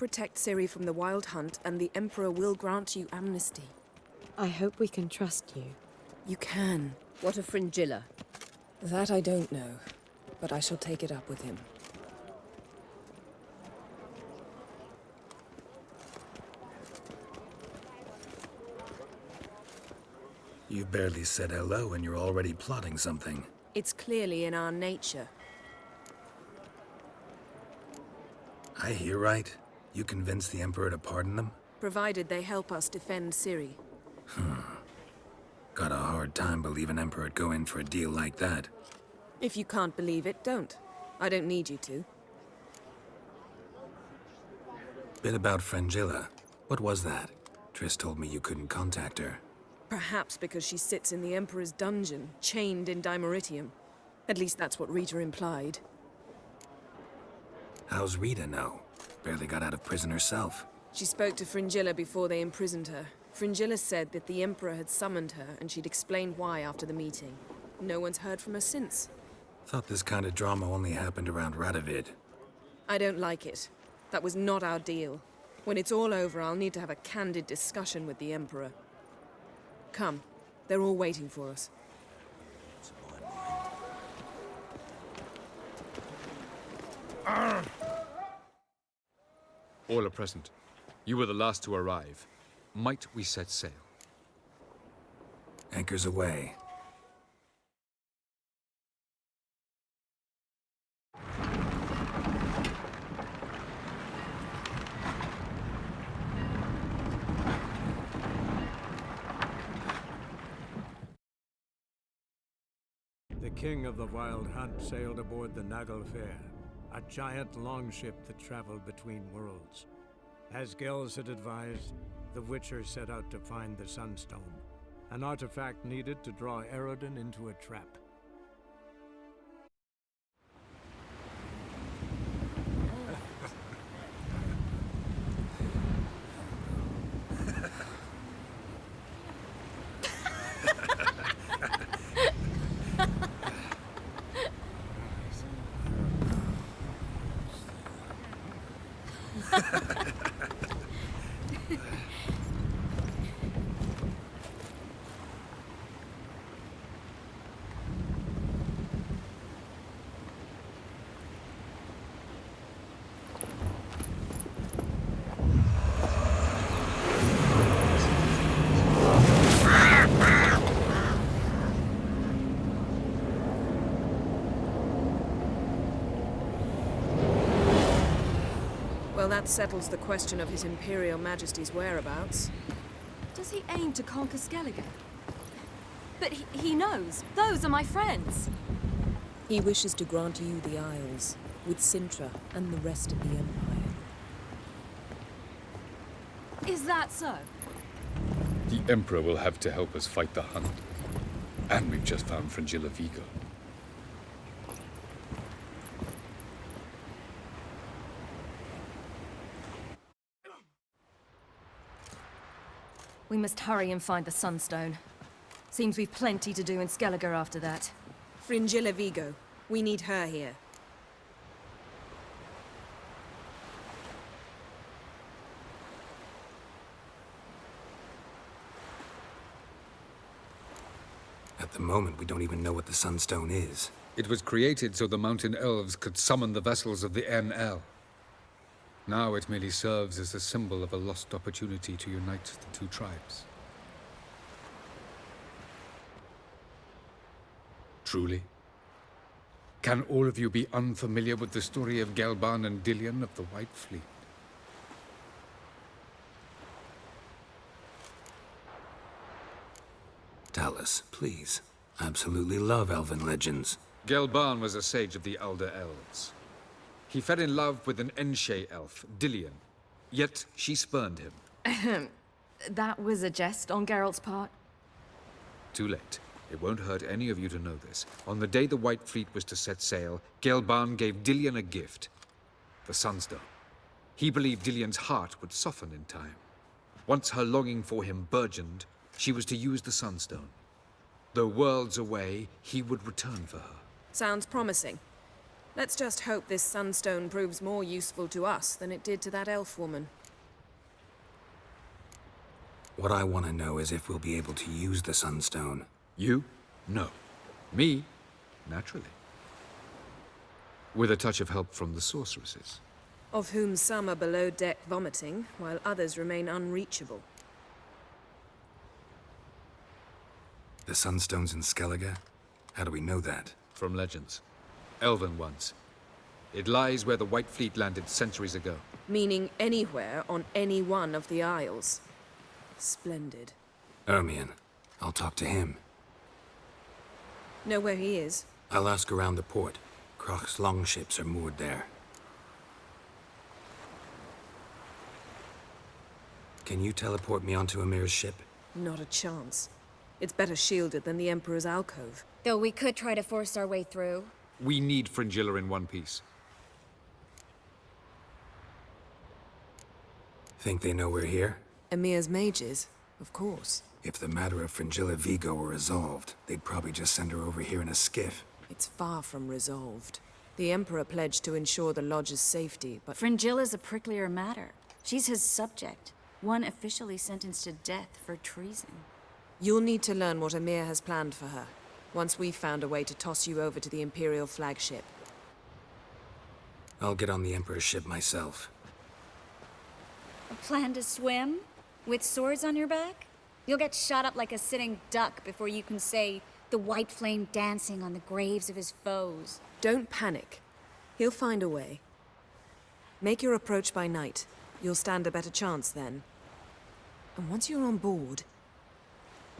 protect Ciri from the Wild Hunt, and the Emperor will grant you amnesty. I hope we can trust you. You can. What of Fringilla? That I don't know, but I shall take it up with him. You barely said hello and you're already plotting something. It's clearly in our nature. I hear right. You convinced the Emperor to pardon them? Provided they help us defend Ciri. Got a hard time believing Emperor'd go in for a deal like that. If you can't believe it, don't. I don't need you to. Bit about Fringilla. What was that? Triss told me you couldn't contact her. Perhaps because she sits in the Emperor's dungeon, chained in Dimeritium. At least that's what Rita implied. How's Rita know? Barely got out of prison herself. She spoke to Fringilla before they imprisoned her. Fringilla said that the Emperor had summoned her, and she'd explained why after the meeting. No one's heard from her since. Thought this kind of drama only happened around Radovid. I don't like it. That was not our deal. When it's all over, I'll need to have a candid discussion with the Emperor. Come. They're all waiting for us. All are present. You were the last to arrive. Might we set sail? Anchors away. The king of the Wild Hunt sailed aboard the Naglfare, a giant longship that traveled between worlds. As Gels had advised, the Witcher set out to find the Sunstone, an artifact needed to draw Eredin into a trap. Well, that settles the question of His Imperial Majesty's whereabouts. Does he aim to conquer Skellige? But he knows. Those are my friends. He wishes to grant you the Isles, with Sintra and the rest of the Empire. Is that so? The Emperor will have to help us fight the Hunt. And we've just found Fringilla Vigo. We must hurry and find the Sunstone. Seems we've plenty to do in Skellige after that. Fringilla Vigo. We need her here. At the moment, we don't even know what the Sunstone is. It was created so the Mountain Elves could summon the vessels of the NL. Now it merely serves as a symbol of a lost opportunity to unite the two tribes. Truly? Can all of you be unfamiliar with the story of Gelban and Dillion of the White Fleet? Tell us, please. I absolutely love elven legends. Gelban was a sage of the Elder Elves. He fell in love with an Enshe elf, Dillion. Yet she spurned him. That was a jest on Geralt's part. Too late. It won't hurt any of you to know this. On the day the White Fleet was to set sail, Gelban gave Dillion a gift. The Sunstone. He believed Dillion's heart would soften in time. Once her longing for him burgeoned, she was to use the Sunstone. Though worlds away, he would return for her. Sounds promising. Let's just hope this sunstone proves more useful to us than it did to that elf woman. What I want to know is if we'll be able to use the sunstone. You? No. Me? Naturally. With a touch of help from the sorceresses. Of whom some are below deck vomiting, while others remain unreachable. The sunstone's in Skellige? How do we know that? From legends. Elven ones. It lies where the White Fleet landed centuries ago. Meaning anywhere on any one of the isles. Splendid. Ermion. I'll talk to him. Know where he is? I'll ask around the port. Krach's longships are moored there. Can you teleport me onto Amir's ship? Not a chance. It's better shielded than the Emperor's alcove. Though we could try to force our way through. We need Fringilla in one piece. Think they know we're here? Emir's mages, of course. If the matter of Fringilla Vigo were resolved, they'd probably just send her over here in a skiff. It's far from resolved. The Emperor pledged to ensure the Lodge's safety, but Fringilla's a pricklier matter. She's his subject, one officially sentenced to death for treason. you'll need to learn what Emir has planned for her, once we've found a way to toss you over to the Imperial flagship. I'll get on the Emperor's ship myself. A plan to swim? With swords on your back? You'll get shot up like a sitting duck before you can say the white flame dancing on the graves of his foes. Don't panic. He'll find a way. Make your approach by night. You'll stand a better chance then. And once you're on board,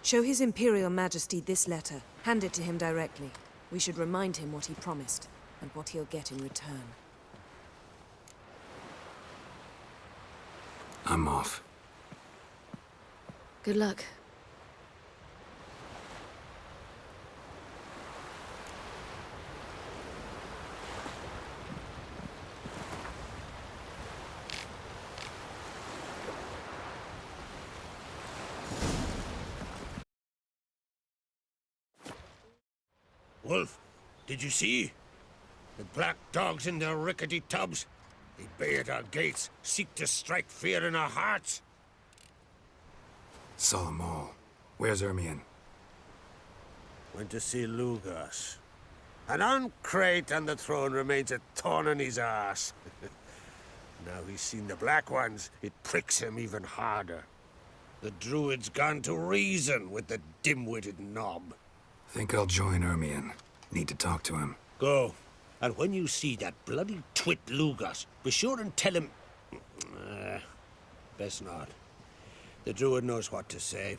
show His Imperial Majesty this letter. Hand it to him directly. We should remind him what he promised, and what he'll get in return. I'm off. Good luck. Wolf, did you see? The black dogs in their rickety tubs. They bay at our gates, seek to strike fear in our hearts. Saw 'em all. Where's Ermion? Went to see Lugas. An uncrate on the throne remains a thorn in his ass. Now he's seen the Black Ones, it pricks him even harder. The Druid's gone to reason with the dim-witted knob. Think I'll join Ermion. Need to talk to him. Go. And when you see that bloody twit Lugas, be sure and tell him... best not. The Druid knows what to say.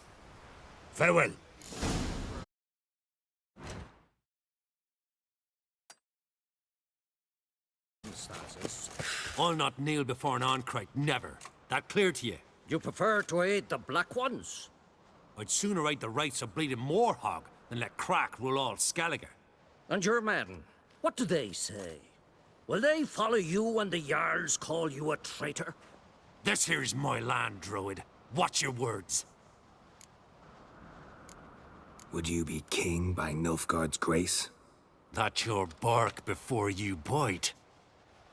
Farewell. I'll not kneel before an Oncrite, never. That clear to you? You prefer to aid the Black Ones? I'd sooner aid the rights of bleeding Moorhog than let Crack rule all Skellige. And your men, what do they say? Will they follow you when the Jarls call you a traitor? This here's my land, Druid. Watch your words. Would you be king by Nilfgaard's grace? That's your bark before you bite.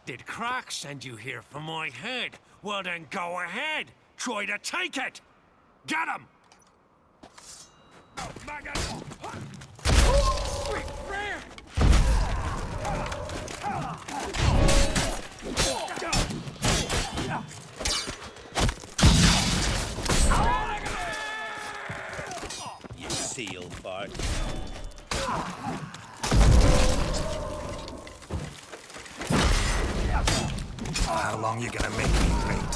Did Crack send you here for my head? Well then go ahead. Try to take it. Get him! Oh, maggot! Sweet prayer! You seal bart. How long you gonna make me wait?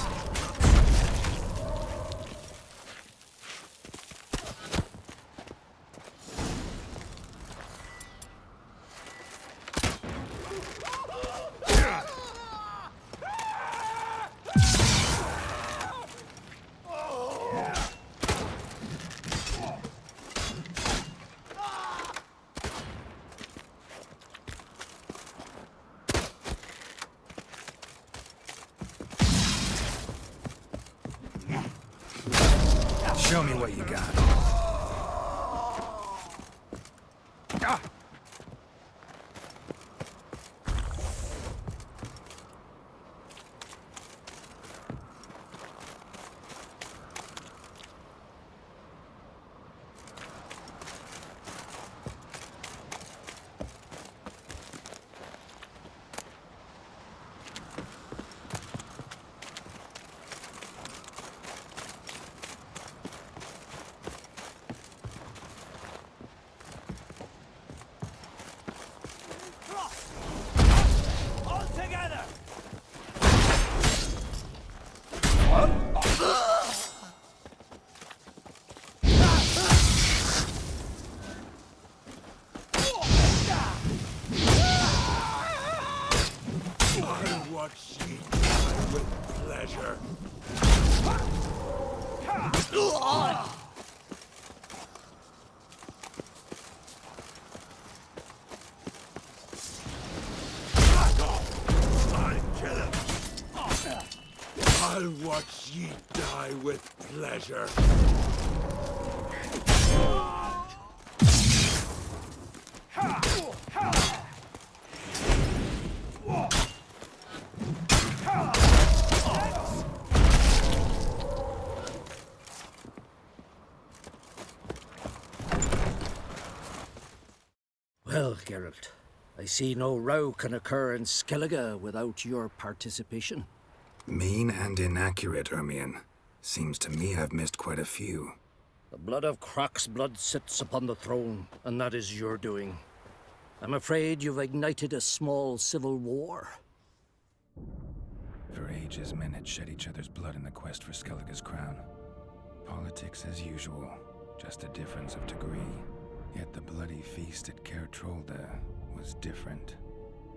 Show me what you got. watch ye die with pleasure. I'll kill him. I'll watch ye die with pleasure. Well, Geralt, I see no row can occur in Skellige without your participation. Mean and inaccurate, Ermion. Seems to me I've missed quite a few. The blood of Croc's blood sits upon the throne, and that is your doing. I'm afraid you've ignited a small civil war. For ages, men had shed each other's blood in the quest for Skellige's crown. Politics as usual, just a difference of degree. Yet the bloody feast at Caer Trolda was different.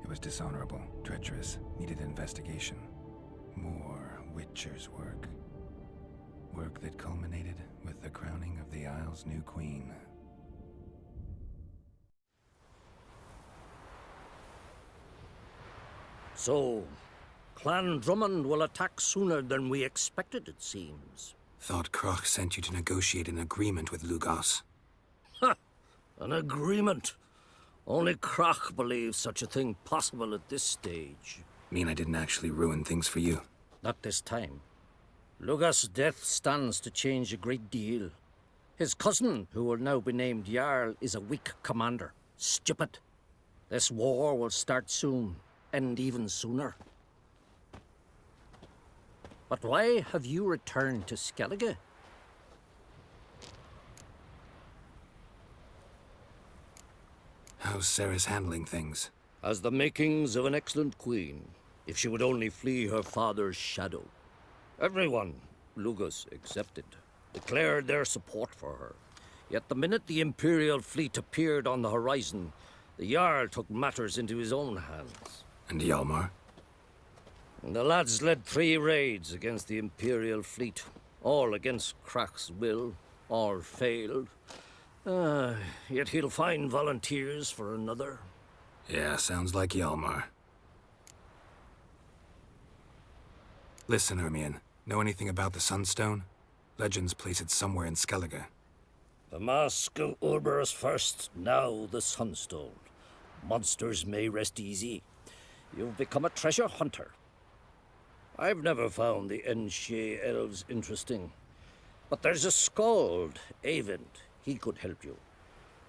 It was dishonorable, treacherous, needed investigation. More Witcher's work. Work that culminated with the crowning of the Isle's new queen. So, Clan Drummond will attack sooner than we expected, it seems. Thought Croc sent you to negotiate an agreement with Lugos. Ha! An agreement. Only Croc believes such a thing possible at this stage. Mean I didn't actually ruin things for you? Not this time. Lugos' death stands to change a great deal. His cousin, who will now be named Jarl, is a weak commander. Stupid. This war will start soon, end even sooner. But why have you returned to Skellige? How's Sarah's handling things? Has the makings of an excellent queen, if she would only flee her father's shadow. Everyone, Lugos excepted, declared their support for her. Yet the minute the Imperial fleet appeared on the horizon, the Jarl took matters into his own hands. And Hjalmar? The lads led 3 raids against the Imperial fleet, all against Croc's will, all failed. Yet he'll find volunteers for another. Yeah, sounds like Hjalmar. Listen, Ermion. Know anything about the Sunstone? Legends place it somewhere in Skellige. The Mask of Urberus first, now the Sunstone. Monsters may rest easy. You've become a treasure hunter. I've never found the Enshe elves interesting. But there's a skald, Avent. He could help you.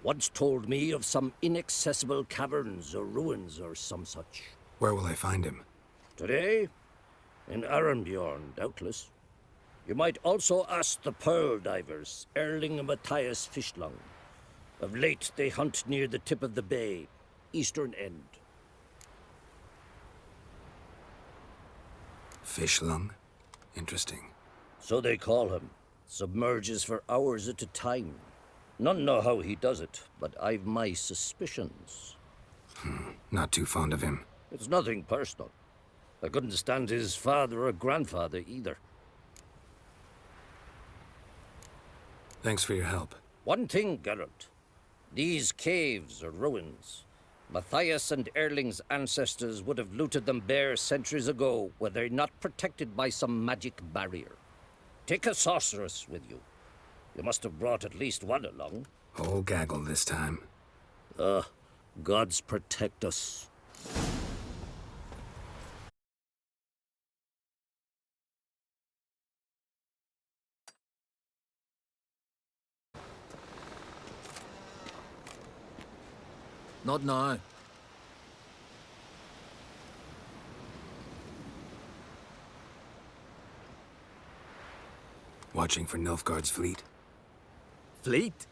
Once told me of some inaccessible caverns or ruins or some such. Where will I find him? Today? In Arenbjorn, doubtless. You might also ask the Pearl Divers, Erling and Matthias Fishlung. Of late, they hunt near the tip of the bay, eastern end. Fishlung? Interesting. So they call him. Submerges for hours at a time. None know how he does it, but I've my suspicions. Not too fond of him. It's nothing personal. I couldn't stand his father or grandfather either. Thanks for your help. One thing, Geralt. These caves are ruins. Matthias and Erling's ancestors would have looted them bare centuries ago were they not protected by some magic barrier. Take a sorceress with you. You must have brought at least one along. Whole gaggle this time. Gods protect us. Not now. Watching for Nilfgaard's fleet. Fleet?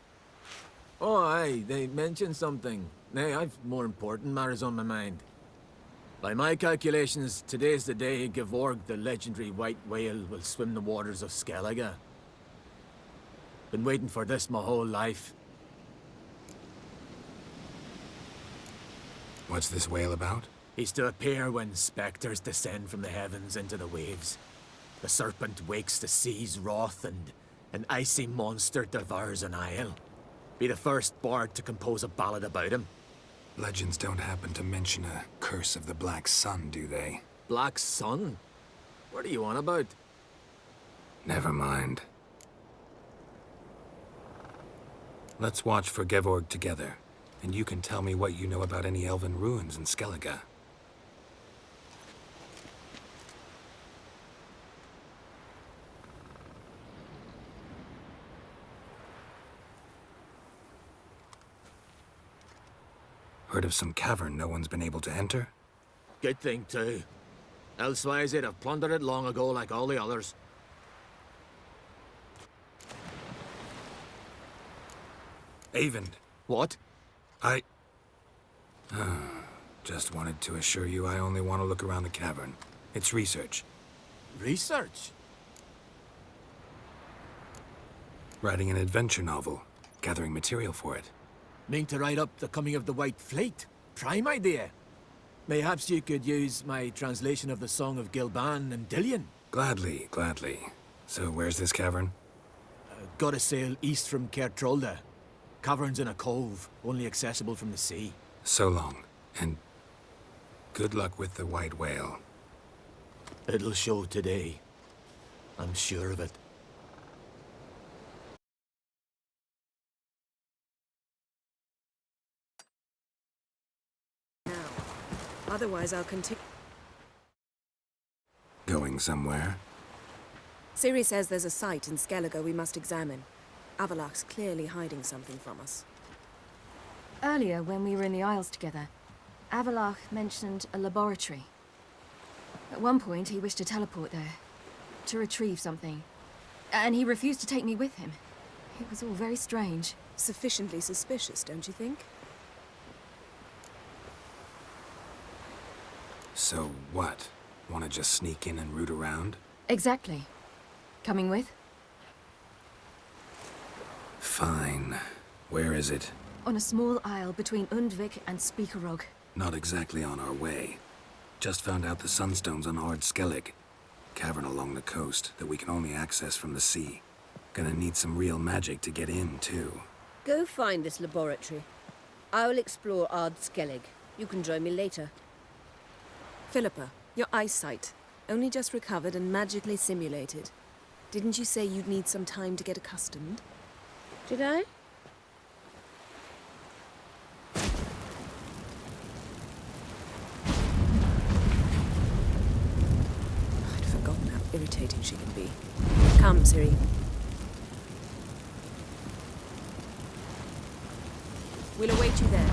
Oh, aye, they mentioned something. Nay, I've more important matters on my mind. By my calculations, today's the day Gevorg, the legendary white whale, will swim the waters of Skellige. Been waiting for this my whole life. What's this whale about? He's to appear when spectres descend from the heavens into the waves. The serpent wakes the sea's wrath, and an icy monster devours an isle. Be the first bard to compose a ballad about him. Legends don't happen to mention a curse of the Black Sun, do they? Black Sun? What are you on about? Never mind. Let's watch for Gevorg together, and you can tell me what you know about any elven ruins in Skellige. Heard of some cavern no one's been able to enter? Good thing, too. Elsewise, they'd have plundered it long ago like all the others. Avend. What? Just wanted to assure you I only want to look around the cavern. It's research. Research? Writing an adventure novel. Gathering material for it. Mean to write up the coming of the White Fleet? Prime idea. Mayhaps you could use my translation of the Song of Gilban and Dillion. Gladly, gladly. So where's this cavern? Gotta sail east from Kertrolda. Cavern's in a cove, only accessible from the sea. So long, and good luck with the white whale. It'll show today. I'm sure of it. Otherwise, I'll continue. Going somewhere? Ciri says there's a site in Skellige we must examine. Avalach's clearly hiding something from us. Earlier, when we were in the Isles together, Avalach mentioned a laboratory. At one point, he wished to teleport there, to retrieve something. And he refused to take me with him. It was all very strange. Sufficiently suspicious, don't you think? So what? Want to just sneak in and root around? Exactly. Coming with? Fine. Where is it? On a small isle between Undvik and Speakerog. Not exactly on our way. Just found out the sunstone's on Ard Skellig. Cavern along the coast that we can only access from the sea. Gonna need some real magic to get in, too. Go find this laboratory. I will explore Ard Skellig. You can join me later. Philippa, your eyesight. Only just recovered and magically simulated. Didn't you say you'd need some time to get accustomed? Did I? I'd forgotten how irritating she can be. Come, Ciri. We'll await you there.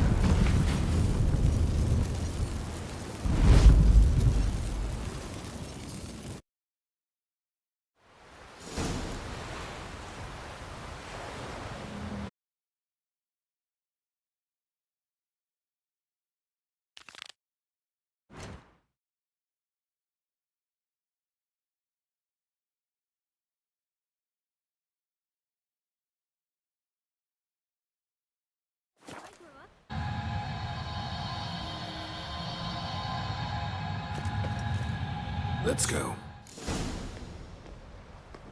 Let's go.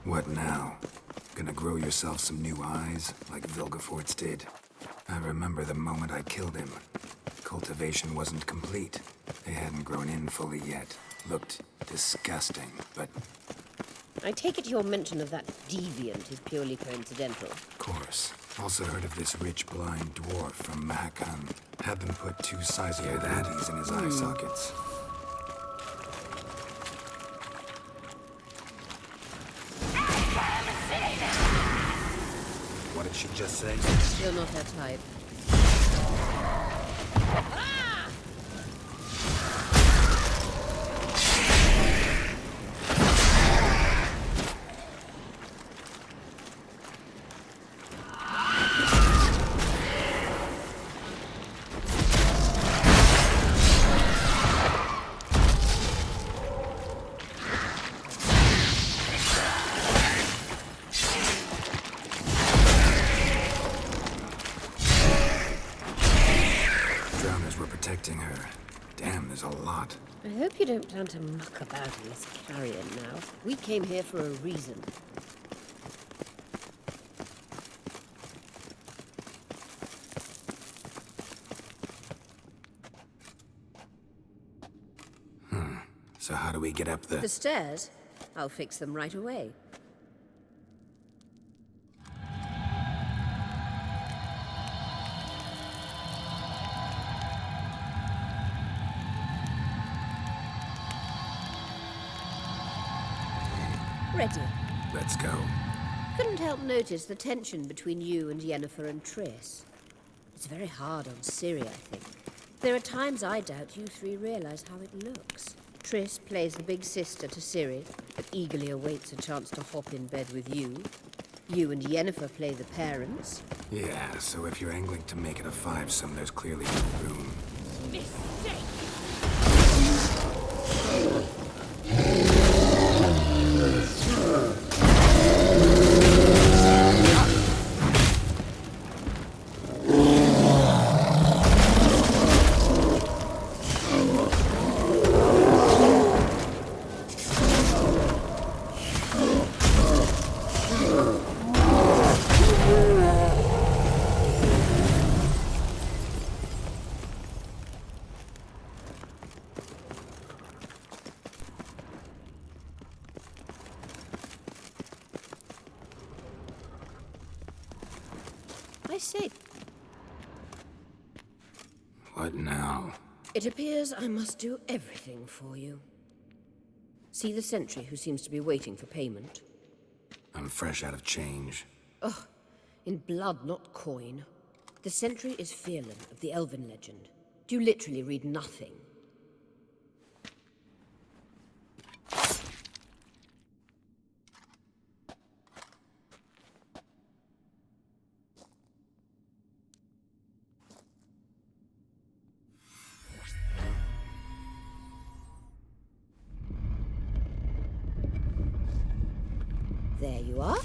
What now? Gonna grow yourself some new eyes, like Vilgefortz did? I remember the moment I killed him. Cultivation wasn't complete. They hadn't grown in fully yet. Looked disgusting, but... I take it your mention of that deviant is purely coincidental. Of course. Also heard of this rich blind dwarf from Mahakam. Had them put 2 sizable baddies in his eye sockets. What did she just say? You're not her type. hope you don't plan to muck about in this carrion now. We came here for a reason. So how do we get up the... The stairs? I'll fix them right away. Ready. Let's go. Couldn't help notice the tension between you and Yennefer and Triss. It's very hard on Ciri, I think. There are times I doubt you three realize how it looks. Triss plays the big sister to Ciri, but eagerly awaits a chance to hop in bed with you. You and Yennefer play the parents. Yeah, so if you're angling to make it a five-some, there's clearly no room. Mistake! I say, What now? it appears I must do everything for you. See the sentry who seems to be waiting for payment? I'm fresh out of change. Ugh, in blood, not coin. The sentry is Fearlan of the Elven legend. Do you literally read nothing? There you are.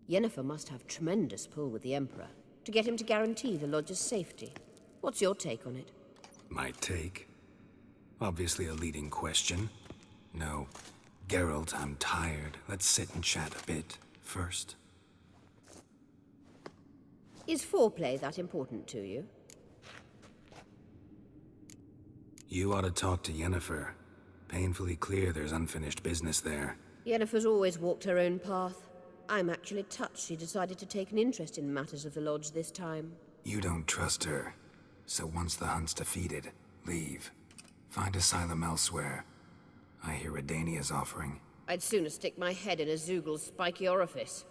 Yennefer must have tremendous pull with the Emperor to get him to guarantee the Lodge's safety. What's your take on it? My take? Obviously a leading question. No. Geralt, I'm tired. Let's sit and chat a bit first. Is foreplay that important to you? You ought to talk to Yennefer. Painfully clear there's unfinished business there. Yennefer's always walked her own path. I'm actually touched she decided to take an interest in matters of the Lodge this time. You don't trust her. So once the hunt's defeated, leave. Find asylum elsewhere. I hear Redania's offering. I'd sooner stick my head in a Zoogl's spiky orifice.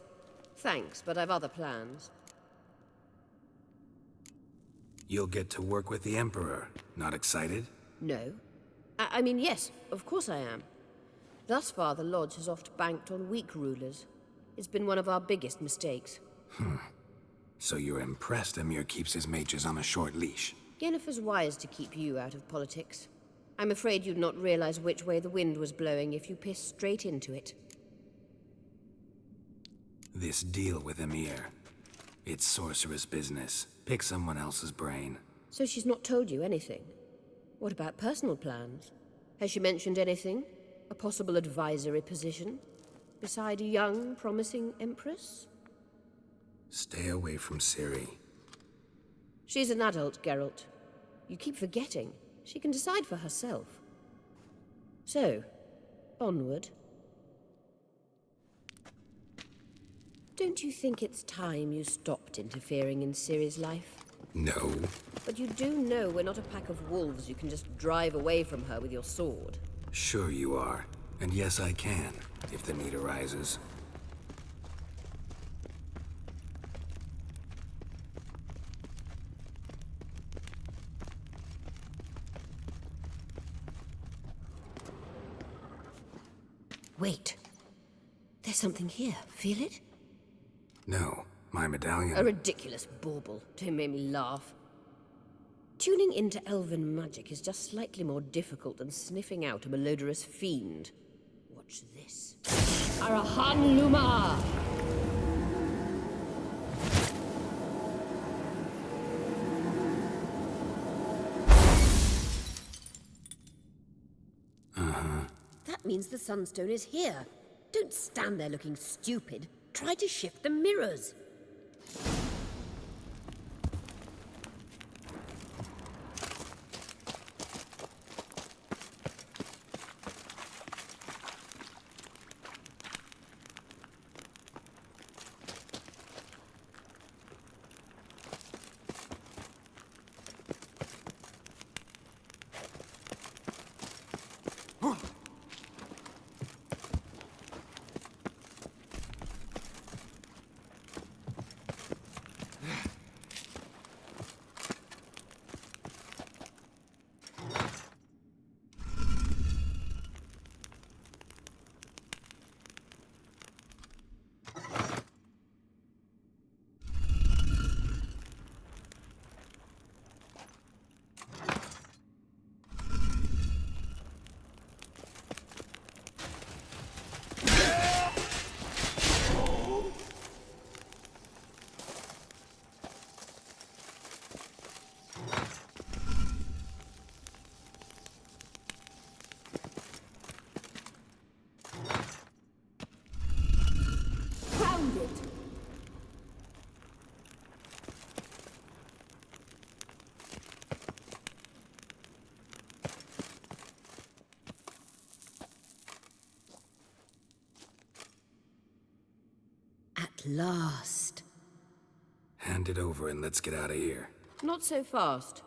Thanks, but I've other plans. You'll get to work with the Emperor. Not excited? No. I mean, yes, of course I am. Thus far, the Lodge has oft banked on weak rulers. It's been one of our biggest mistakes. So you're impressed Emir keeps his mages on a short leash? Yennefer's wise to keep you out of politics. I'm afraid you'd not realize which way the wind was blowing if you pissed straight into it. This deal with Emir. It's sorceress business. Pick someone else's brain. So she's not told you anything? What about personal plans? Has she mentioned anything? A possible advisory position? Beside a young, promising empress? Stay away from Ciri. She's an adult, Geralt. You keep forgetting. She can decide for herself. So, onward. Don't you think it's time you stopped interfering in Ciri's life? No. But you do know we're not a pack of wolves you can just drive away from her with your sword. Sure you are. And yes, I can, if the need arises. Wait. There's something here. Feel it? No, my medallion... A ridiculous bauble. Don't make me laugh. Tuning into elven magic is just slightly more difficult than sniffing out a malodorous fiend. Watch Watch this. Arahan Luma! That means the Sunstone is here. Don't stand there looking stupid. Try to shift the mirrors. At last. Hand it over and let's get out of here. Not so fast.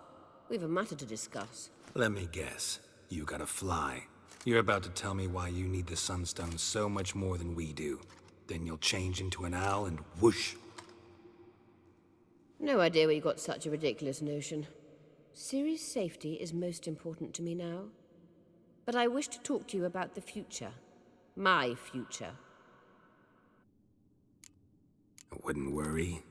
We've a matter to discuss. Let me guess. You gotta fly. You're about to tell me why you need the Sunstone so much more than we do. Then you'll change into an owl and whoosh. No idea where you got such a ridiculous notion. Ciri's safety is most important to me now. But I wish to talk to you about the future. My future. I wouldn't worry.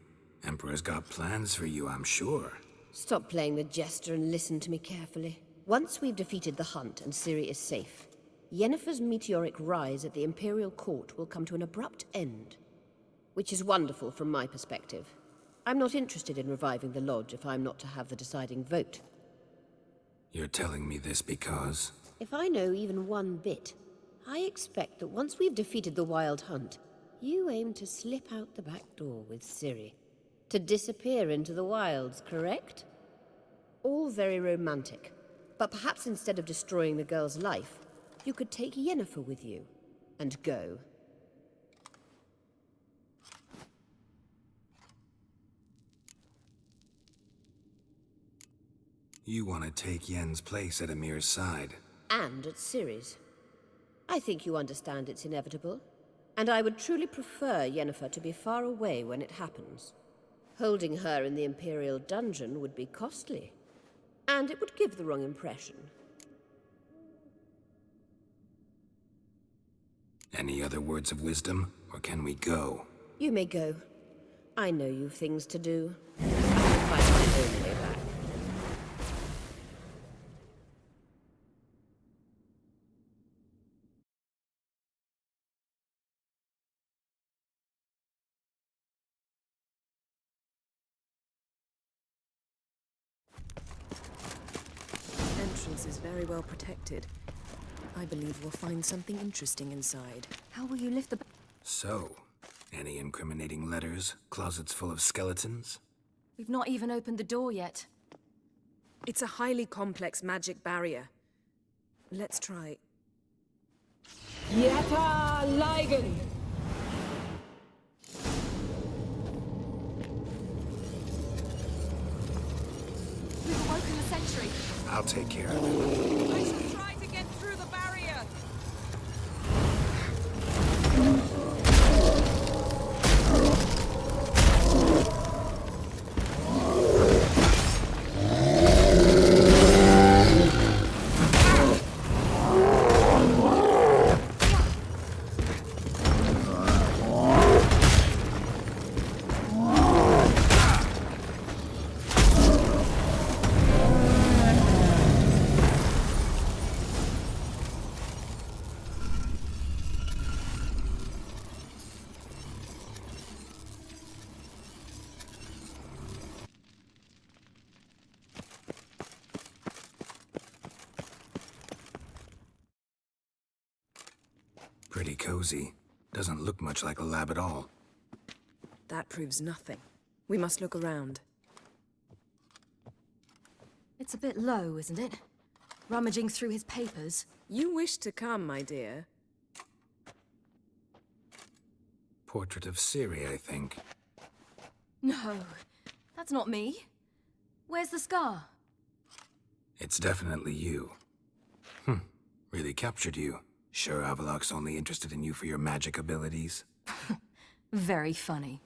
Emperor's got plans for you, I'm sure. Stop playing the jester and listen to me carefully. Once we've defeated the hunt and Ciri is safe, Yennefer's meteoric rise at the Imperial Court will come to an abrupt end. Which is wonderful from my perspective. I'm not interested in reviving the Lodge if I'm not to have the deciding vote. You're telling me this because... If I know even one bit, I expect that once we've defeated the Wild Hunt, you aim to slip out the back door with Ciri. To disappear into the wilds, correct? All very romantic. But perhaps instead of destroying the girl's life, you could take Yennefer with you, and go. You want to take Yen's place at Amir's side. And at Ciri's. I think you understand it's inevitable. And I would truly prefer Yennefer to be far away when it happens. Holding her in the Imperial dungeon would be costly. And it would give the wrong impression. Any other words of wisdom, or can we go? You may go. I know you've things to do. I will find my own way back. Entrance is very well protected. I believe we'll find something interesting inside. How will you lift the... So, any incriminating letters? Closets full of skeletons? We've not even opened the door yet. It's a highly complex magic barrier. Let's try. Yata Ligen! We've awoken the sentry. I'll take care of it. I shall try to get through the barrier. Pretty cozy. Doesn't look much like a lab at all. That proves nothing. We must look around. It's a bit low, isn't it? Rummaging through his papers. You wish to come, my dear. Portrait of Ciri, I think. No, that's not me. Where's the scar? It's definitely you. Really captured you. Sure Avalok's only interested in you for your magic abilities? Very funny.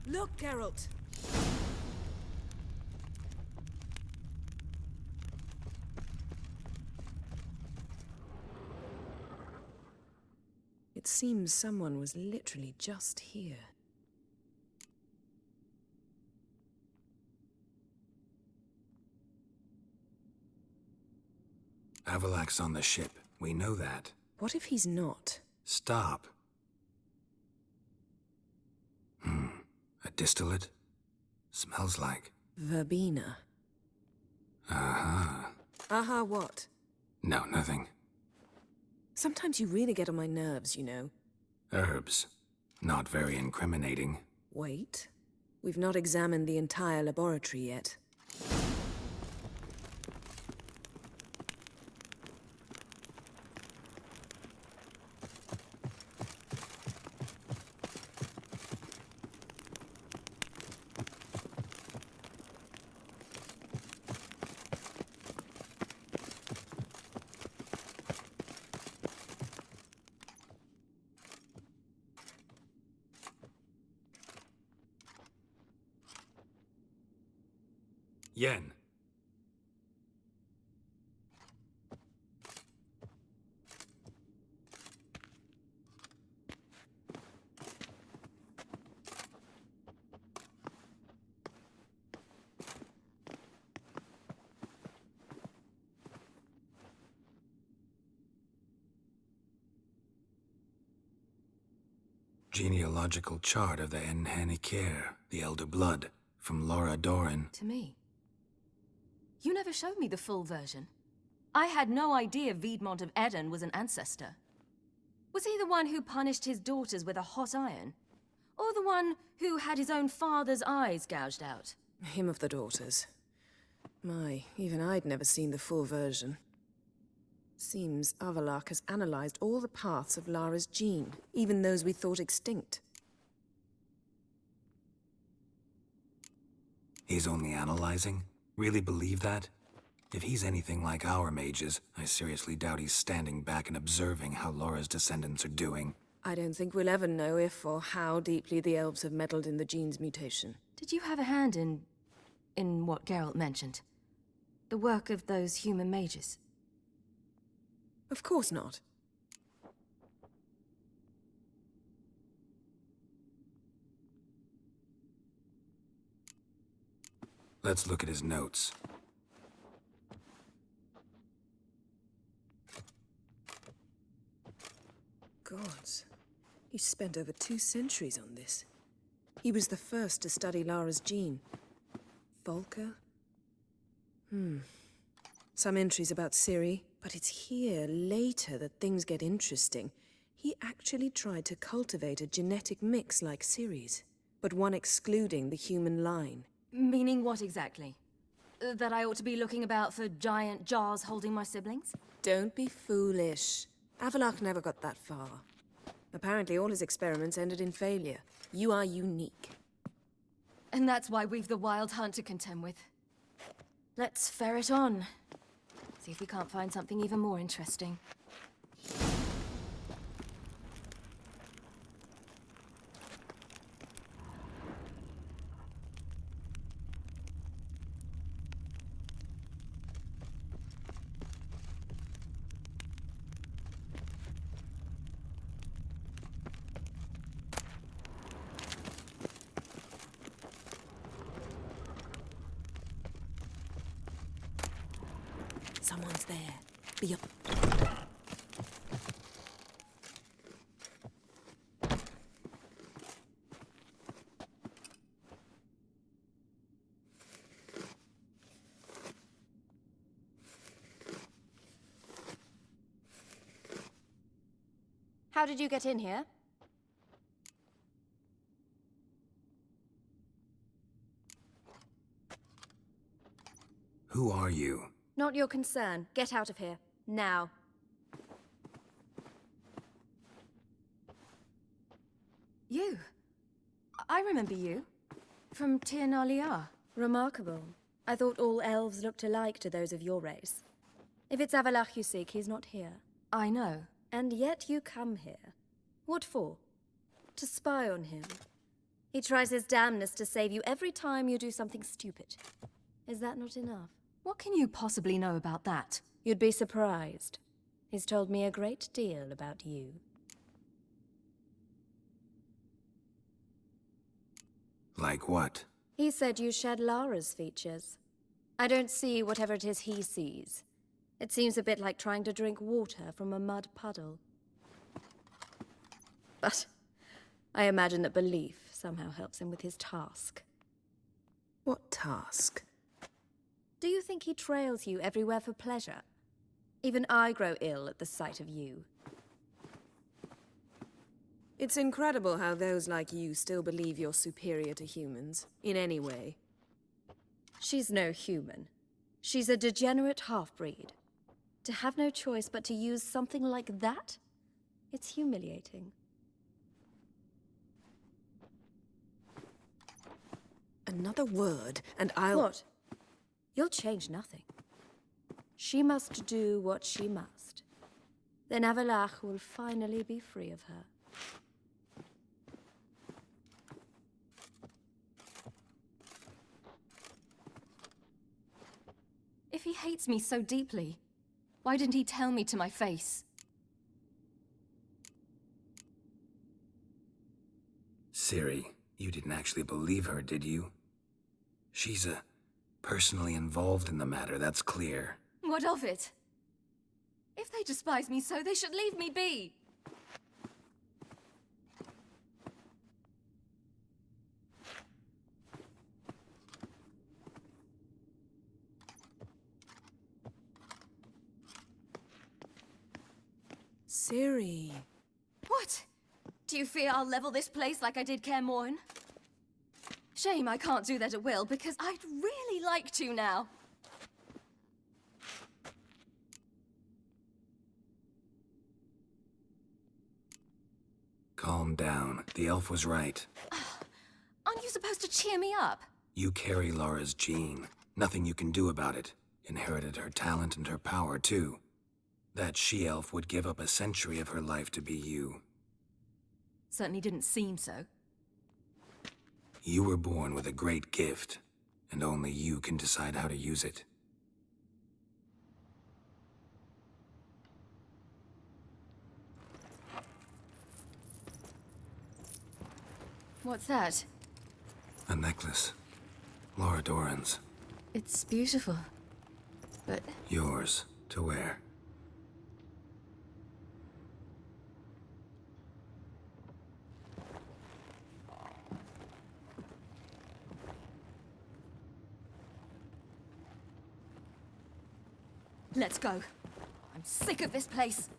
Look, Geralt! It seems someone was literally just here. Avalok's on the ship. We know that. What if he's not? Stop. A distillate? Smells like... Verbena. Uh-huh. Aha, what? No, nothing. Sometimes you really get on my nerves, you know. Herbs. Not very incriminating. Wait. We've not examined the entire laboratory yet. Yen. Genealogical chart of the Enhanikir, the Elder Blood, from Laura Doran. To me. You never showed me the full version. I had no idea Viedmont of Eden was an ancestor. Was he the one who punished his daughters with a hot iron? Or the one who had his own father's eyes gouged out? Him of the daughters. My, even I'd never seen the full version. Seems Avalok has analyzed all the paths of Lara's gene, even those we thought extinct. He's only analyzing? Really believe that? If he's anything like our mages, I seriously doubt he's standing back and observing how Laura's descendants are doing. I don't think we'll ever know if or how deeply the elves have meddled in the gene's mutation. Did you have a hand in what Geralt mentioned? The work of those human mages? Of course not. Let's look at his notes. Gods. He spent over 2 centuries on this. He was the first to study Lara's gene. Volker? Some entries about Ciri, but it's here, later, that things get interesting. He actually tried to cultivate a genetic mix like Ciri's, but one excluding the human line. Meaning what exactly? That I ought to be looking about for giant jars holding my siblings? Don't be foolish. Avalok never got that far. Apparently all his experiments ended in failure. You are unique. And that's why we've the Wild Hunt to contend with. Let's ferret on. See if we can't find something even more interesting. Someone's there. Beyond. How did you get in here? Who are you? Not your concern. Get out of here. Now. You. I remember you. From Tir na Liar. Remarkable. I thought all elves looked alike to those of your race. If it's Avalach you seek, he's not here. I know. And yet you come here. What for? To spy on him. He tries his damnedest to save you every time you do something stupid. Is that not enough? What can you possibly know about that? You'd be surprised. He's told me a great deal about you. Like what? He said you shared Lara's features. I don't see whatever it is he sees. It seems a bit like trying to drink water from a mud puddle. But I imagine that belief somehow helps him with his task. What task? Do you think he trails you everywhere for pleasure? Even I grow ill at the sight of you. It's incredible how those like you still believe you're superior to humans, in any way. She's no human. She's a degenerate half-breed. To have no choice but to use something like that? It's humiliating. Another word, and I'll... What? You'll change nothing. She must do what she must. Then Avalach will finally be free of her. If he hates me so deeply, why didn't he tell me to my face? Ciri, you didn't actually believe her, did you? She's personally involved in the matter, that's clear. What of it? If they despise me so, they should leave me be. Ciri. What? Do you fear I'll level this place like I did Kaer Morhen? Shame I can't do that at will, because I'd really like to now. Calm down. The elf was right. Aren't you supposed to cheer me up? You carry Laura's gene. Nothing you can do about it. Inherited her talent and her power, too. That she-elf would give up a century of her life to be you. Certainly didn't seem so. You were born with a great gift, and only you can decide how to use it. What's that? A necklace. Laura Doran's. It's beautiful, but... Yours, to wear. Let's go. I'm sick of this place.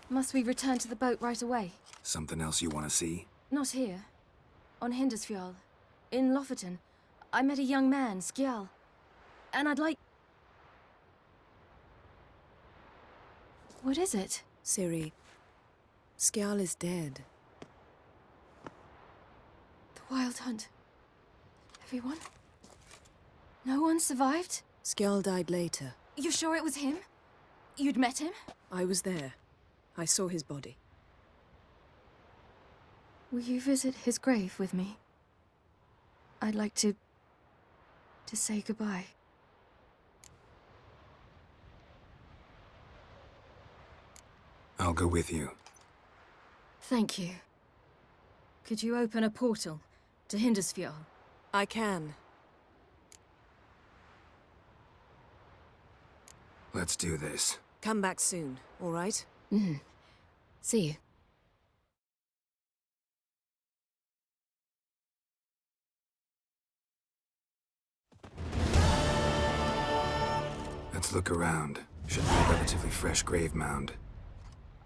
Must we return to the boat right away? Something else you want to see? Not here. On Hindersfjall. In Lofoten. I met a young man, Skjal. And I'd like... What is it? Ciri, Skjal is dead. The Wild Hunt. Everyone? No one survived? Skjal died later. You sure it was him? You'd met him? I was there. I saw his body. Will you visit his grave with me? I'd like to say goodbye. I'll go with you. Thank you. Could you open a portal to Hindersfjord? I can. Let's do this. Come back soon, all right? See you. Let's look around. Should be a relatively fresh grave mound.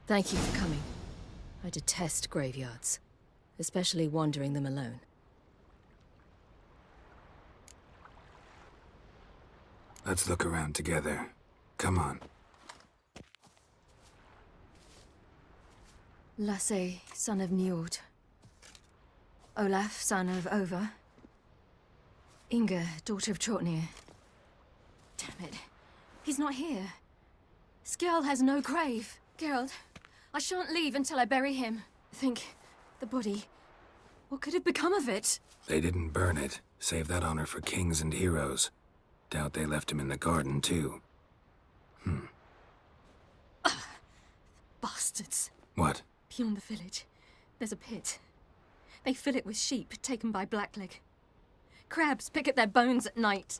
Thank you for coming. I detest graveyards, especially wandering them alone. Let's look around together. Come on. Lasse, son of Njord. Olaf, son of Over. Inga, daughter of Trotnir. Damn it. He's not here. Skjall has no grave. Geralt, I shan't leave until I bury him. Think, the body. What could have become of it? They didn't burn it. Save that honor for kings and heroes. Doubt they left him in the garden, too. Bastards. What? Beyond the village, there's a pit. They fill it with sheep taken by Blackleg. Crabs pick at their bones at night.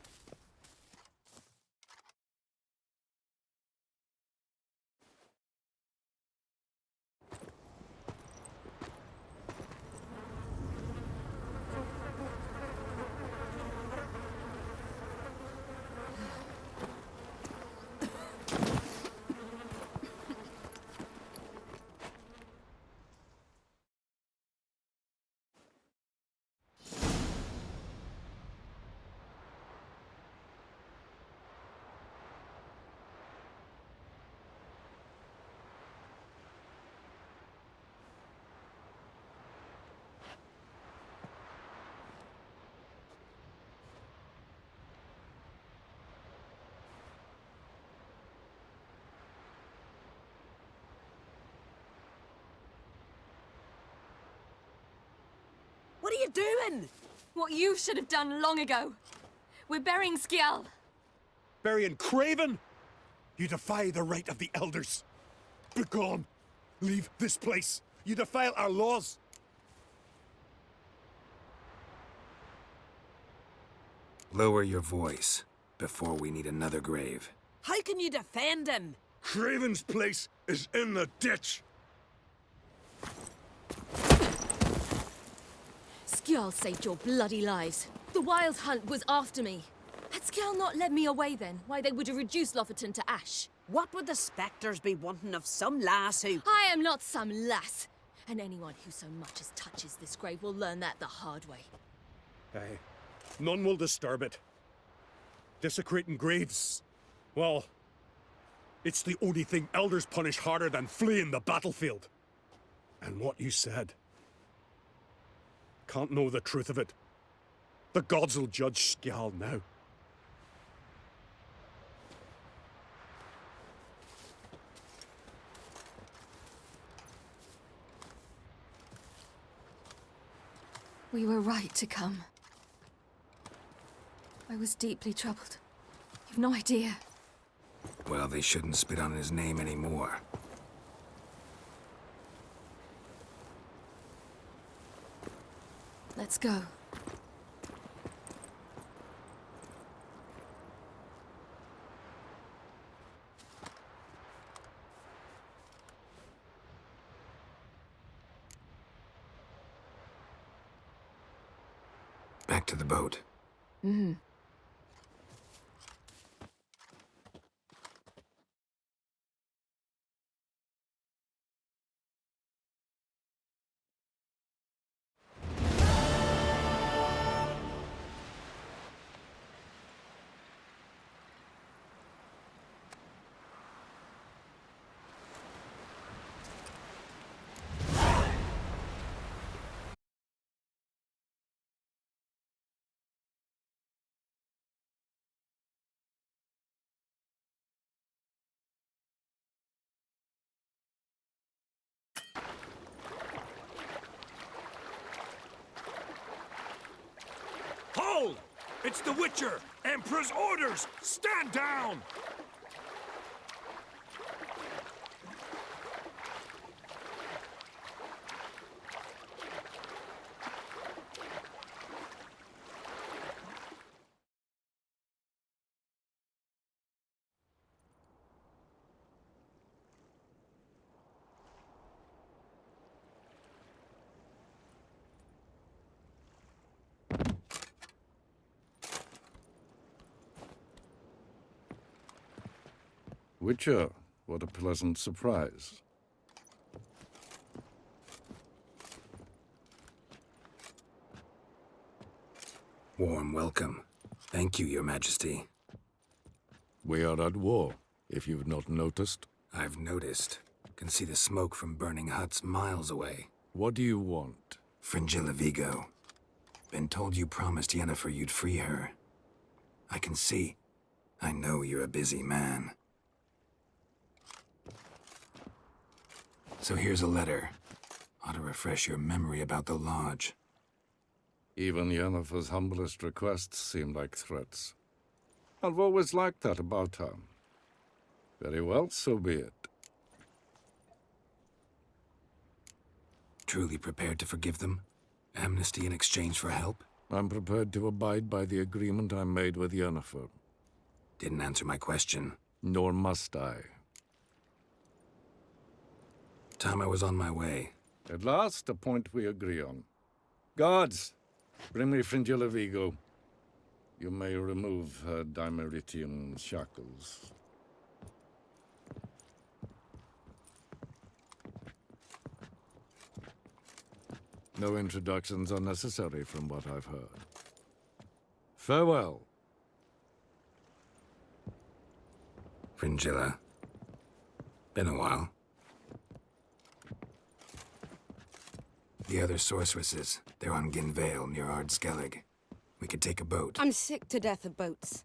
What are you doing? What you should have done long ago. We're burying Skjall. Burying Craven? You defy the right of the elders. Begone. Leave this place. You defile our laws. Lower your voice before we need another grave. How can you defend him? Craven's place is in the ditch. Skjall saved your bloody lives. The Wild Hunt was after me. Had Skjall not led me away then, why they would have reduced Lofoten to ash. What would the spectres be wanting of some lass who... I am not some lass. And anyone who so much as touches this grave will learn that the hard way. Aye. None will disturb it. Desecrating graves. Well, it's the only thing elders punish harder than fleeing the battlefield. And what you said. Can't know the truth of it. The gods will judge Skjall now. We were right to come. I was deeply troubled. You've no idea. Well, they shouldn't spit on his name anymore. Let's go. Back to the boat. Hold! It's the Witcher! Emperor's orders! Stand down! Witcher, what a pleasant surprise. Warm welcome. Thank you, Your Majesty. We are at war, if you've not noticed. I've noticed. Can see the smoke from burning huts miles away. What do you want? Fringilla Vigo. Been told you promised Yennefer you'd free her. I can see. I know you're a busy man. So here's a letter. Ought to refresh your memory about the Lodge. Even Yennefer's humblest requests seem like threats. I've always liked that about her. Very well, so be it. Truly prepared to forgive them? Amnesty in exchange for help? I'm prepared to abide by the agreement I made with Yennefer. Didn't answer my question. Nor must I. Time I was on my way. At last, a point we agree on. Guards, bring me Fringilla Vigo. You may remove her Dimeritian shackles. No introductions are necessary from what I've heard. Farewell. Fringilla. Been a while. The other sorceresses, they're on Ginvale near Ard-Skellig. We could take a boat. I'm sick to death of boats.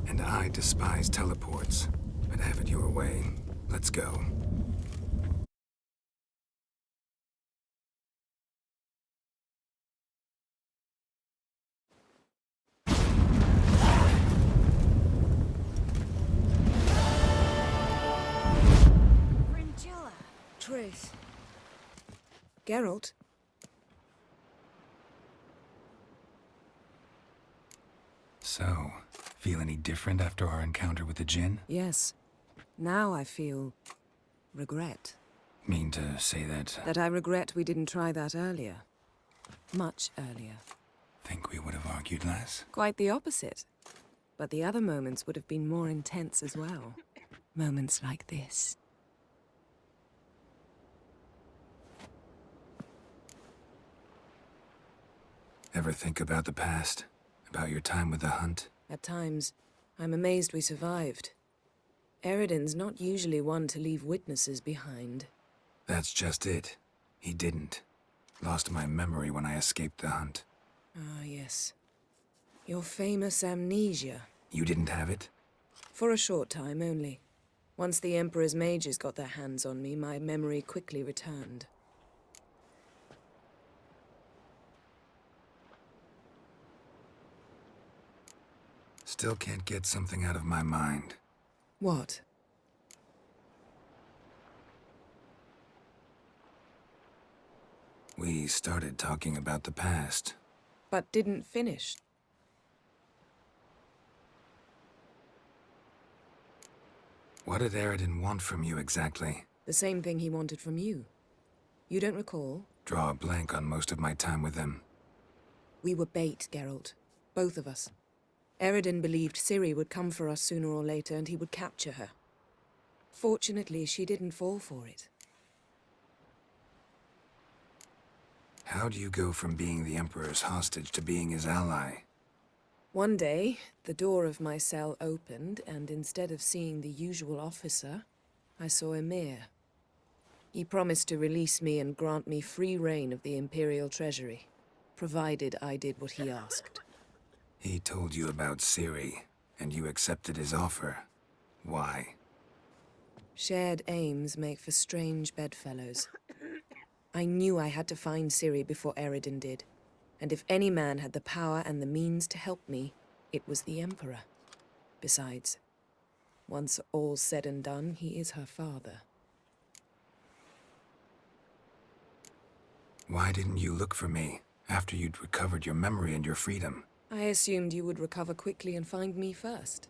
And I despise teleports, but have it your way. Let's go. Triss. Geralt? So, feel any different after our encounter with the Djinn? Yes. Now I feel... regret. Mean to say that... That I regret we didn't try that earlier. Much earlier. Think we would have argued less? Quite the opposite. But the other moments would have been more intense as well. Moments like this. Ever think about the past? About your time with the Hunt? At times, I'm amazed we survived. Eredin's not usually one to leave witnesses behind. That's just it. He didn't. Lost my memory when I escaped the Hunt. Ah, yes. Your famous amnesia. You didn't have it? For a short time only. Once the Emperor's mages got their hands on me, my memory quickly returned. Still can't get something out of my mind. What? We started talking about the past. But didn't finish. What did Eredin want from you exactly? The same thing he wanted from you. You don't recall? Draw a blank on most of my time with them. We were bait, Geralt. Both of us. Eredin believed Ciri would come for us sooner or later and he would capture her. Fortunately, she didn't fall for it. How do you go from being the Emperor's hostage to being his ally? One day, the door of my cell opened, and instead of seeing the usual officer, I saw Emir. He promised to release me and grant me free reign of the Imperial Treasury, provided I did what he asked. He told you about Ciri, and you accepted his offer. Why? Shared aims make for strange bedfellows. I knew I had to find Ciri before Eredin did. And if any man had the power and the means to help me, it was the Emperor. Besides, once all's said and done, he is her father. Why didn't you look for me after you'd recovered your memory and your freedom? I assumed you would recover quickly and find me first.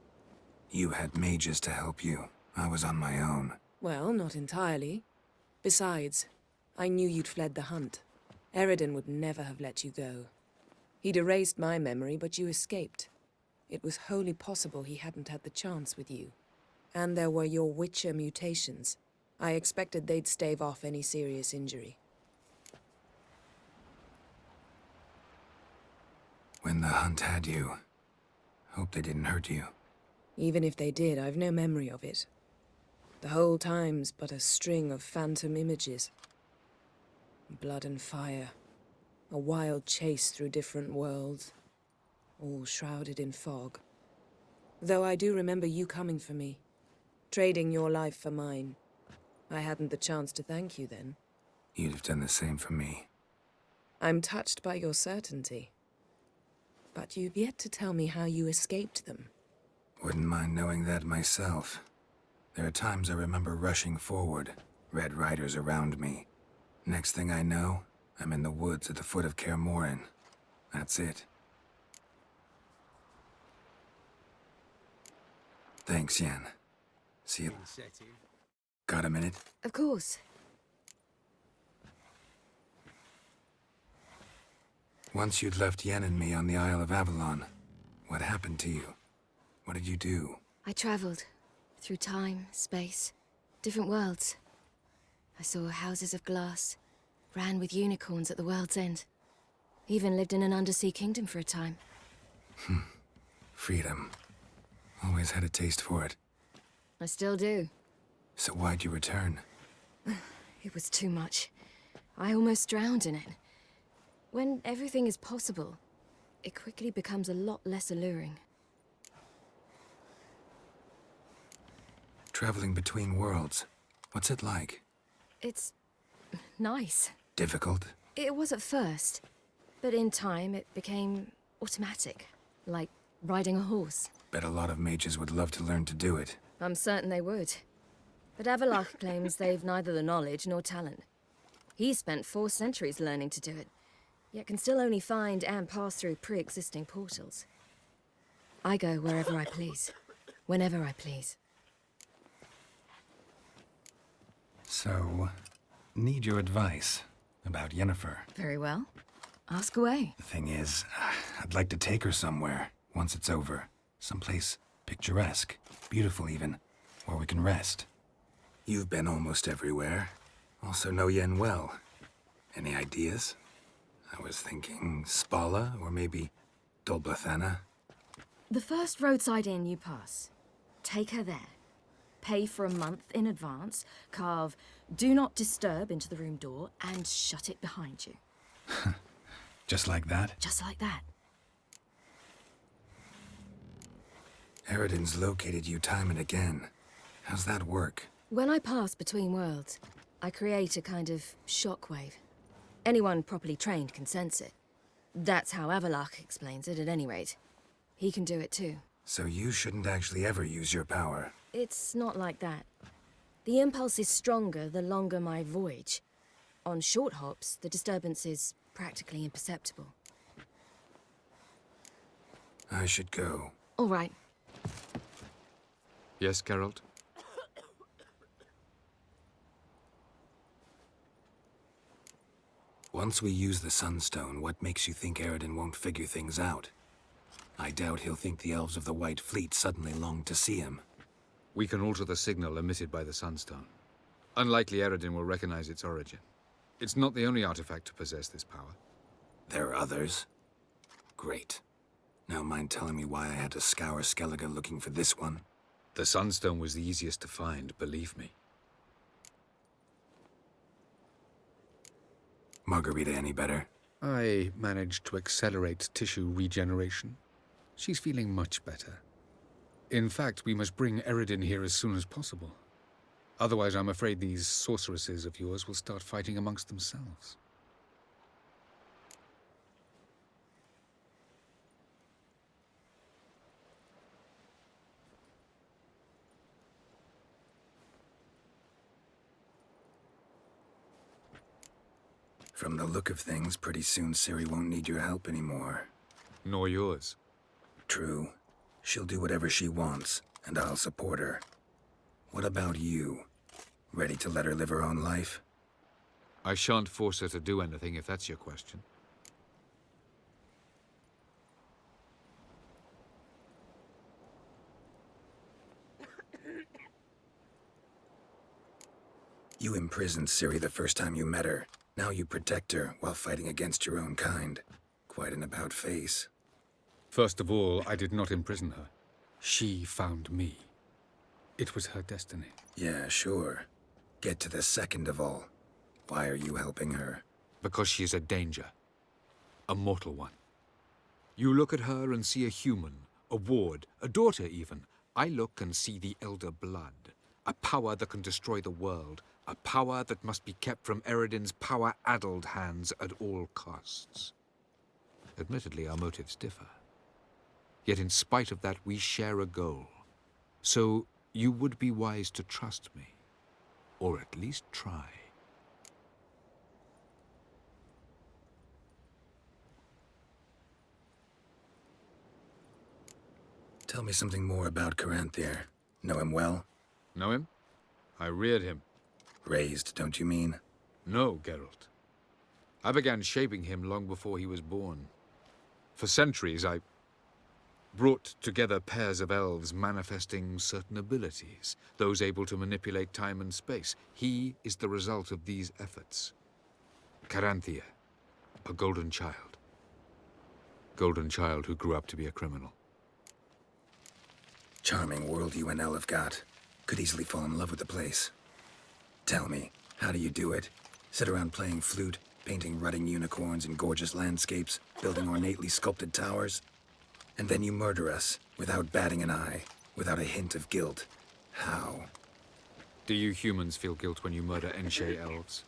You had mages to help you. I was on my own. Well, not entirely. Besides, I knew you'd fled the hunt. Eredin would never have let you go. He'd erased my memory, but you escaped. It was wholly possible he hadn't had the chance with you. And there were your Witcher mutations. I expected they'd stave off any serious injury. When the hunt had you, hope they didn't hurt you. Even if they did, I've no memory of it. The whole time's but a string of phantom images. Blood and fire. A wild chase through different worlds. All shrouded in fog. Though I do remember you coming for me. Trading your life for mine. I hadn't the chance to thank you then. You'd have done the same for me. I'm touched by your certainty. But you've yet to tell me how you escaped them. Wouldn't mind knowing that myself. There are times I remember rushing forward, red riders around me. Next thing I know, I'm in the woods at the foot of Kaer Morhen. That's it. Thanks, Yen. See you. Got a minute? Of course. Once you'd left Yen and me on the Isle of Avalon, what happened to you? What did you do? I traveled through time, space, different worlds. I saw houses of glass, ran with unicorns at the world's end. Even lived in an undersea kingdom for a time. Freedom. Always had a taste for it. I still do. So why'd you return? It was too much. I almost drowned in it. When everything is possible, it quickly becomes a lot less alluring. Traveling between worlds. What's it like? It's nice. Difficult? It was at first, but in time it became automatic, like riding a horse. Bet a lot of mages would love to learn to do it. I'm certain they would. But Avalach claims they've neither the knowledge nor talent. He spent 4 centuries learning to do it, yet can still only find and pass through pre-existing portals. I go wherever I please, whenever I please. So, need your advice about Yennefer. Very well. Ask away. The thing is, I'd like to take her somewhere, once it's over. Someplace picturesque, beautiful even, where we can rest. You've been almost everywhere. Also know Yen well. Any ideas? I was thinking Spala, or maybe Dolblathana. The first roadside inn you pass. Take her there. Pay for a month in advance, carve "Do Not Disturb" into the room door, and shut it behind you. Just like that? Just like that. Eredin's located you time and again. How's that work? When I pass between worlds, I create a kind of shockwave. Anyone properly trained can sense it. That's how Avalach explains it, at any rate. He can do it too. So you shouldn't actually ever use your power. It's not like that. The impulse is stronger the longer my voyage. On short hops, the disturbance is practically imperceptible. I should go. All right. Yes, Geralt? Once we use the Sunstone, what makes you think Eredin won't figure things out? I doubt he'll think the elves of the White Fleet suddenly long to see him. We can alter the signal emitted by the Sunstone. Unlikely Eredin will recognize its origin. It's not the only artifact to possess this power. There are others? Great. Now mind telling me why I had to scour Skellige looking for this one? The Sunstone was the easiest to find, believe me. Margarita any better? I managed to accelerate tissue regeneration. She's feeling much better. In fact, we must bring Eredin here as soon as possible. Otherwise, I'm afraid these sorceresses of yours will start fighting amongst themselves. From the look of things, pretty soon Ciri won't need your help anymore. Nor yours. True. She'll do whatever she wants, and I'll support her. What about you? Ready to let her live her own life? I shan't force her to do anything, if that's your question. You imprisoned Ciri the first time you met her. Now you protect her while fighting against your own kind. Quite an about-face. First of all, I did not imprison her. She found me. It was her destiny. Yeah, sure. Get to the second of all. Why are you helping her? Because she is a danger. A mortal one. You look at her and see a human, a ward, a daughter even. I look and see the Elder Blood. A power that can destroy the world. A power that must be kept from Eredin's power-addled hands at all costs. Admittedly, our motives differ. Yet in spite of that, we share a goal. So you would be wise to trust me. Or at least try. Tell me something more about Caranthier. Know him well? Know him? I reared him. Raised, don't you mean? No, Geralt. I began shaping him long before he was born. For centuries, I brought together pairs of elves manifesting certain abilities, those able to manipulate time and space. He is the result of these efforts. Caranthier, a golden child. Golden child who grew up to be a criminal. Charming world you and Elle have got. Could easily fall in love with the place. Tell me, how do you do it? Sit around playing flute, painting rutting unicorns in gorgeous landscapes, building ornately sculpted towers? And then you murder us, without batting an eye, without a hint of guilt. How? Do you humans feel guilt when you murder Enshe elves?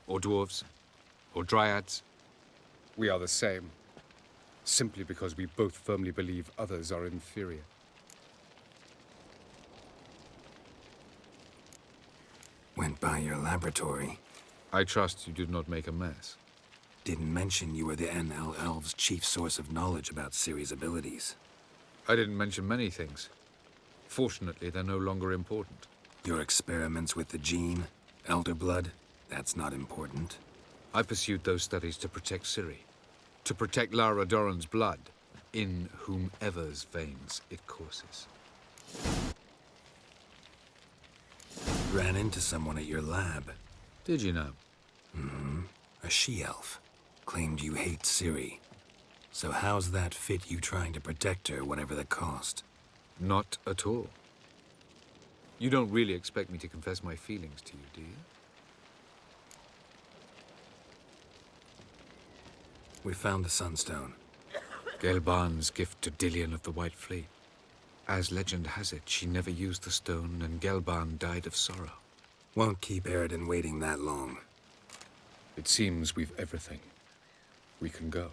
Or dwarves? Or dryads? We are the same. Simply because we both firmly believe others are inferior. Went by your laboratory. I trust you did not make a mess. Didn't mention you were the NL Elves' chief source of knowledge about Ciri's abilities. I didn't mention many things. Fortunately, they're no longer important. Your experiments with the gene, Elder Blood, that's not important. I pursued those studies to protect Ciri. To protect Lara Doran's blood, in whomever's veins it courses. Ran into someone at your lab. Did you know? Mm-hmm. A she-elf. Claimed you hate Ciri. So how's that fit you trying to protect her, whatever the cost? Not at all. You don't really expect me to confess my feelings to you, do you? We found the Sunstone. Gelban's gift to Dillion of the White Fleet. As legend has it, she never used the stone, and Gelban died of sorrow. Won't keep Eredin waiting that long. It seems we've everything. We can go.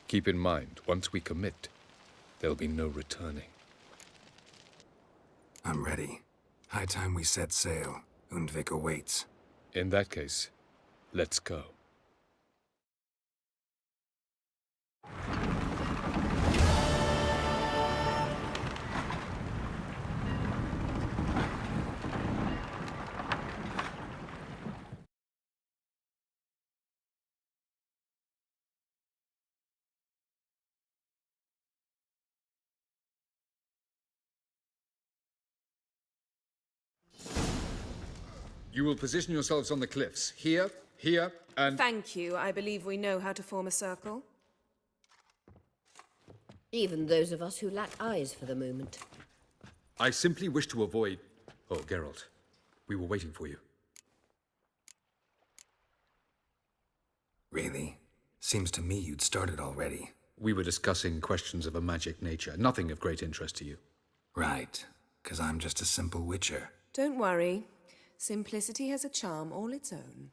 Keep in mind, once we commit, there'll be no returning. I'm ready. High time we set sail. Undvik awaits. In that case, let's go. You will position yourselves on the cliffs. Here, here, and... Thank you. I believe we know how to form a circle. Even those of us who lack eyes for the moment. I simply wish to avoid... Oh, Geralt. We were waiting for you. Really? Seems to me you'd started already. We were discussing questions of a magic nature. Nothing of great interest to you. Right. 'Cause I'm just a simple witcher. Don't worry. Simplicity has a charm all its own.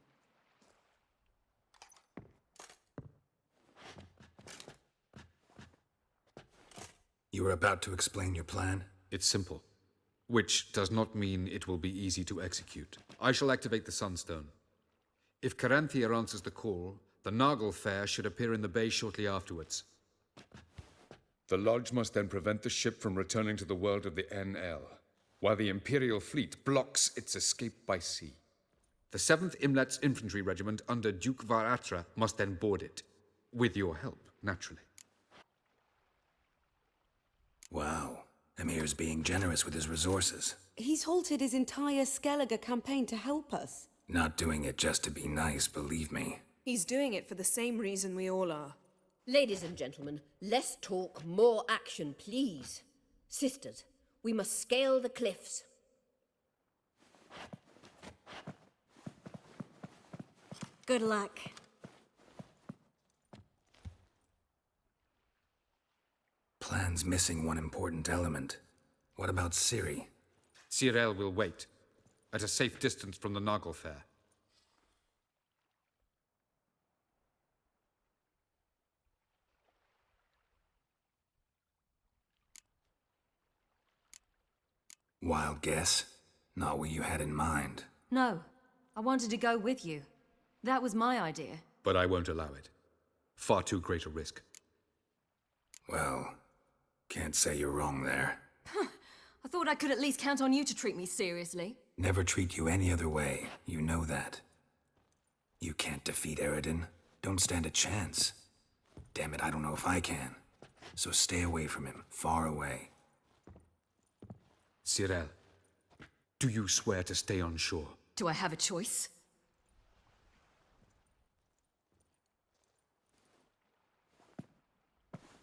You were about to explain your plan? It's simple. Which does not mean it will be easy to execute. I shall activate the Sunstone. If Caranthia answers the call, the Nagle Fair should appear in the bay shortly afterwards. The Lodge must then prevent the ship from returning to the world of the NL, while the Imperial fleet blocks its escape by sea. The 7th Imlet's Infantry Regiment under Duke Varatra must then board it. With your help, naturally. Wow. Emir's being generous with his resources. He's halted his entire Skellige campaign to help us. Not doing it just to be nice, believe me. He's doing it for the same reason we all are. Ladies and gentlemen, less talk, more action, please. Sisters, we must scale the cliffs. Good luck. Plan's missing one important element. What about Ciri? Cyril will wait, at a safe distance from the Nagle Fair. Wild guess? Not what you had in mind. No, I wanted to go with you. That was my idea. But I won't allow it. Far too great a risk. Well, can't say you're wrong there. I thought I could at least count on you to treat me seriously. Never treat you any other way. You know that. You can't defeat Eridan. Don't stand a chance. Damn it, I don't know if I can. So stay away from him. Far away. Cyril, do you swear to stay on shore? Do I have a choice?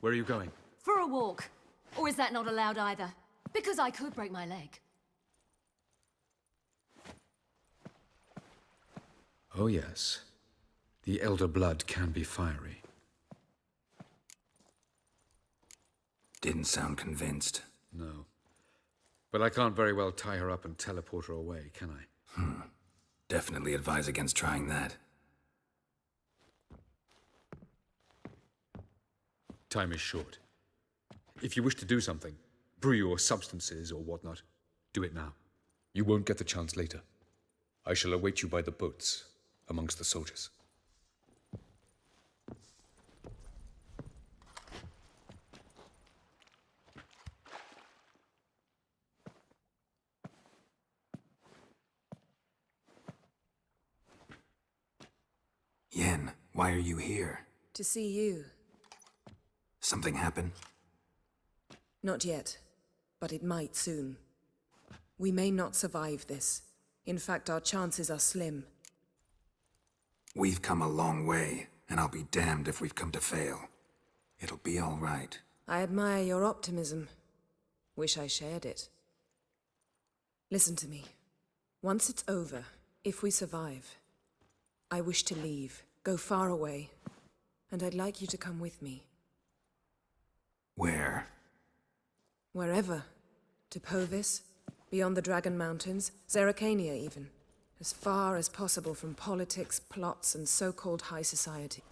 Where are you going? For a walk. Or is that not allowed either? Because I could break my leg. Oh yes. The elder blood can be fiery. Didn't sound convinced. No. But I can't very well tie her up and teleport her away, can I? Definitely advise against trying that. Time is short. If you wish to do something, brew your substances or whatnot, do it now. You won't get the chance later. I shall await you by the boats, amongst the soldiers. Yen, why are you here? To see you. Something happen? Not yet, but it might soon. We may not survive this. In fact, our chances are slim. We've come a long way, and I'll be damned if we've come to fail. It'll be all right. I admire your optimism. Wish I shared it. Listen to me. Once it's over, if we survive, I wish to leave, go far away, and I'd like you to come with me. Where? Wherever. To Povis, beyond the Dragon Mountains, Zerrikania even. As far as possible from politics, plots, and so-called high society.